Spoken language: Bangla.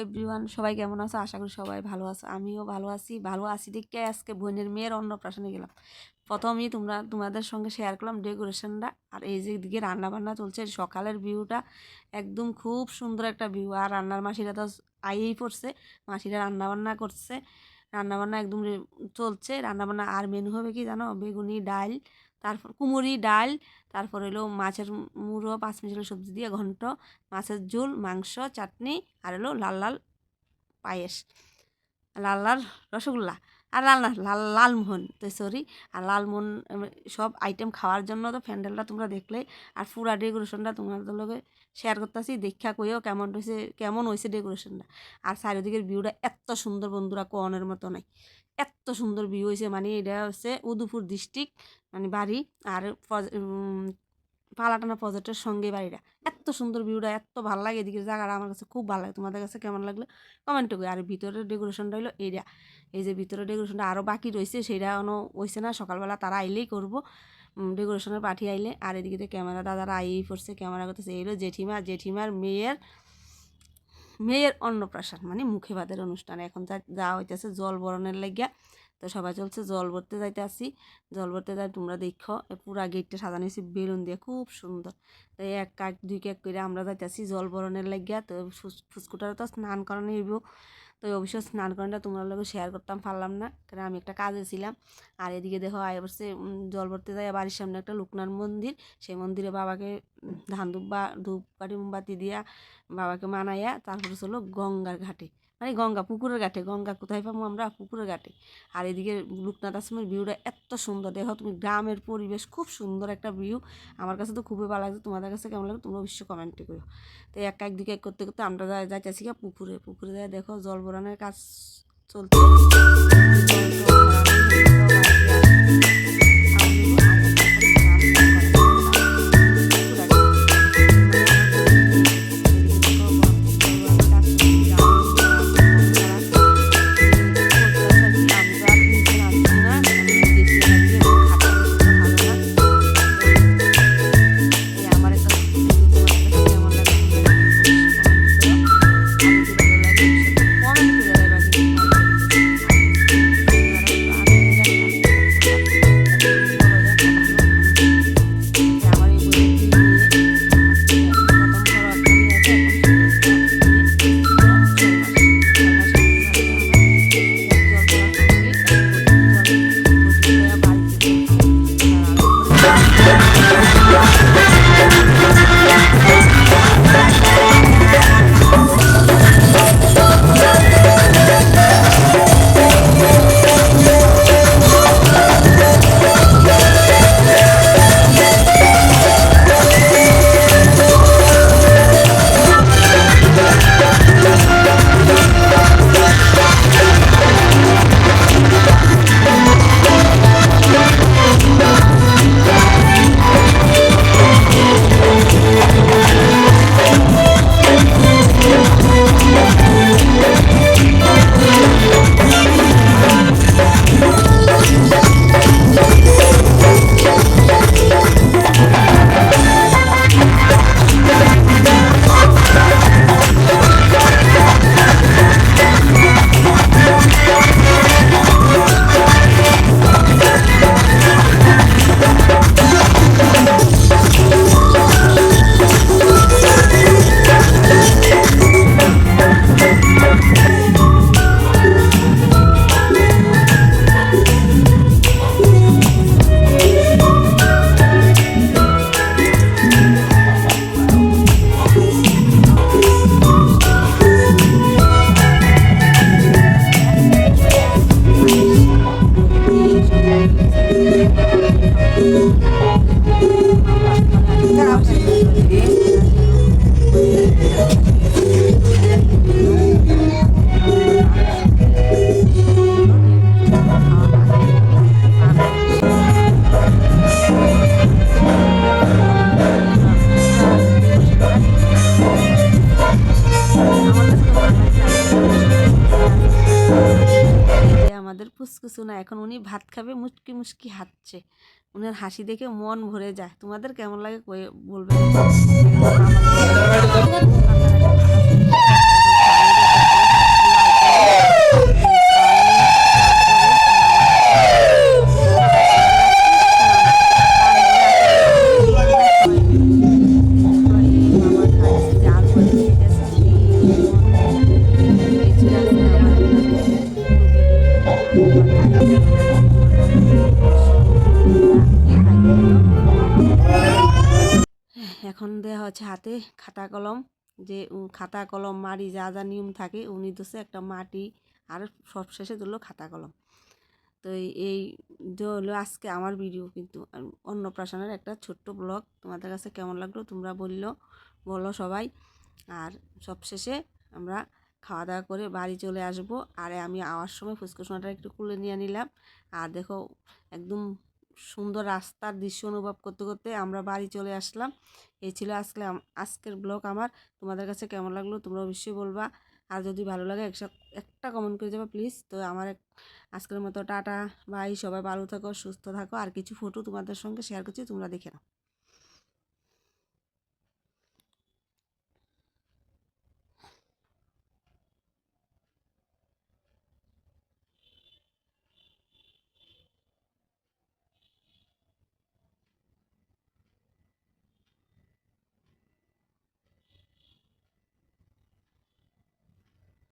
এভরিওয়ান সবাই কেমন আছো? আশা করি সবাই ভালো আছো। আমিও ভালো আছি দেখে আজকে বোনের মেয়ের অন্নপ্রাশনে গেলাম। প্রথমেই তোমাদের সঙ্গে শেয়ার করলাম ডেকোরেশনটা, আর এই যে দিকে রান্না বান্না চলছে, সকালের ভিউটা একদম খুব সুন্দর একটা ভিউ। আর রান্নার মাসিরা তো আইয়েই পড়ছে, মাসিরা রান্না বান্না করছে, রান্না বান্না একদম চলছে রান্না বান্না। আর মেনু হবে কি জানো? বেগুনি ডাল, তারপর কুমুরি ডাল, তারপর হলো মাছের মুড়ো, পাঁচ মিশালি সবজি দিয়ে ঘন্ট, মাছের ঝোল, মাংস, চাটনি, আর হলো লাল লাল পায়েস, লাল লাল রসগোল্লা, আর লাল না লালমোহন, তো সরি, আর লালমোহন। সব আইটেম খাওয়ার জন্য তো প্যান্ডেলটা তোমরা দেখলে, আর পুরা ডেকোরেশনটা তোমাদের লগে শেয়ার করতেছি, দেখা কইও কেমন হয়েছে ডেকোরেশনটা। আর চারিদিকের ভিউটা এত সুন্দর বন্ধুরা, কোনের মতো নাই, এত সুন্দর ভিউ হয়েছে। মানে এটা হচ্ছে উদয়পুর ডিস্ট্রিক্ট মানে বাড়ি, আর পালাটানা প্রজেক্টের সঙ্গে বাড়িটা। এত সুন্দর ভিউটা, এত ভালো লাগে এদিকে জায়গাটা, আমার কাছে খুব ভালো লাগে। তোমাদের কাছে কেমন লাগলো কমেন্টে করি। আর ভিতরের ডেকোরেশনটা হলো এইটা, এই যে ভিতরের ডেকোরেশনটা আরও বাকি রয়েছে, সেটা এখনও হয়েছে না, সকালবেলা তারা আইলেই করবো, ডেকোরেশনের পার্টি আইলে। আর এদিকে ক্যামেরা দাদারা আইয়েই পড়ছে, ক্যামেরা করতেছে। এই হলো জেঠিমার মেয়ের অন্নপ্রাশন, মানে মুখে ভাতের অনুষ্ঠান। এখন যা হইতেছে জল বরণের লাগিয়া, তো সবাই চলছে জল ভরতে যাইতে আসি। জল ভরতে যাই, তোমরা দেখো পুরা গেটটা সাজানো হয়েছে বেলুন দিয়ে, খুব সুন্দর। তো এক কাক দুই কাক করে আমরা যাইতে আসি জল বরণের লাগিয়া। তো ফুসকুটারে তো স্নান করানো হইব, তো অবশ্য স্নান করানোটা তোমার লোক শেয়ার করতাম পারলাম না, কারণ আমি একটা কাজে ছিলাম। আর এদিকে দেখো আয় বসে জল ভরতে যাই, বাড়ির সামনে একটা লোকনাথ মন্দির, সেই মন্দিরে বাবাকে ধান ধূপকাঠি মোমবাতি দিয়া বাবাকে মানাইয়া তারপরে চলো গঙ্গার ঘাটে, মানে পুকুরের ঘাটে। গঙ্গা কোথায় পাবো আমরা? পুকুরের ঘাটে। আর এদিকে লোকনাথ আশ্রমের ভিউটা এত সুন্দর, দেখো তুমি, গ্রামের পরিবেশ, খুব সুন্দর একটা ভিউ। আমার কাছে তো খুবই ভালো লাগছে, তোমাদের কাছে কেমন লাগে তোমরা অবশ্যই কমেন্টে করো। তো এক দিকে করতে করতে আমরা যাইতেছি পুকুরে যাই, দেখো জল ভরানোর কাজ চলছে। আমাদের ফুসকুসু না, এখন উনি ভাত খাবে, মুচকি মুচকি হাঁটছে, উনার হাসি দেখে মন ভরে যায়। তোমাদের কেমন লাগে বলবে। হচ্ছে হাতে খাতা কলম, যে খাতা কলম মাটি যা যা নিয়ম থাকে উনি দিচ্ছে একটা মাটি, আর সবশেষে দিল খাতা কলম। তো এই যে হলো আজকে আমার ভিডিও, কিন্তু অন্নপ্রাশনের একটা ছোট্ট ব্লগ। তোমাদের কাছে কেমন লাগলো তোমরা বলো সবাই। আর সবশেষে আমরা খাওয়া দাওয়া করে বাড়ি চলে আসব। আর আমি আওয়ার সময় ফুচকুসোনাটা একটু কুলে নিয়ে নিলাম। আর দেখো একদম সুন্দর রাস্তার দৃশ্য অনুভব করতে করতে আমরা বাড়ি চলে আসলাম। এই ছিল আজকের ব্লগ আমার। তোমাদের কাছে কেমন লাগলো তোমরা অবশ্যই বলবা। আর যদি ভালো লাগে একটা কমেন্ট করে যাবে প্লিজ। তো আমার আজকের মতো টাটা, বাই। সবাই ভালো থাকো, সুস্থ থাকো। আর কিছু ফটো তোমাদের সঙ্গে শেয়ার করছি, তোমরা দেখে নাও।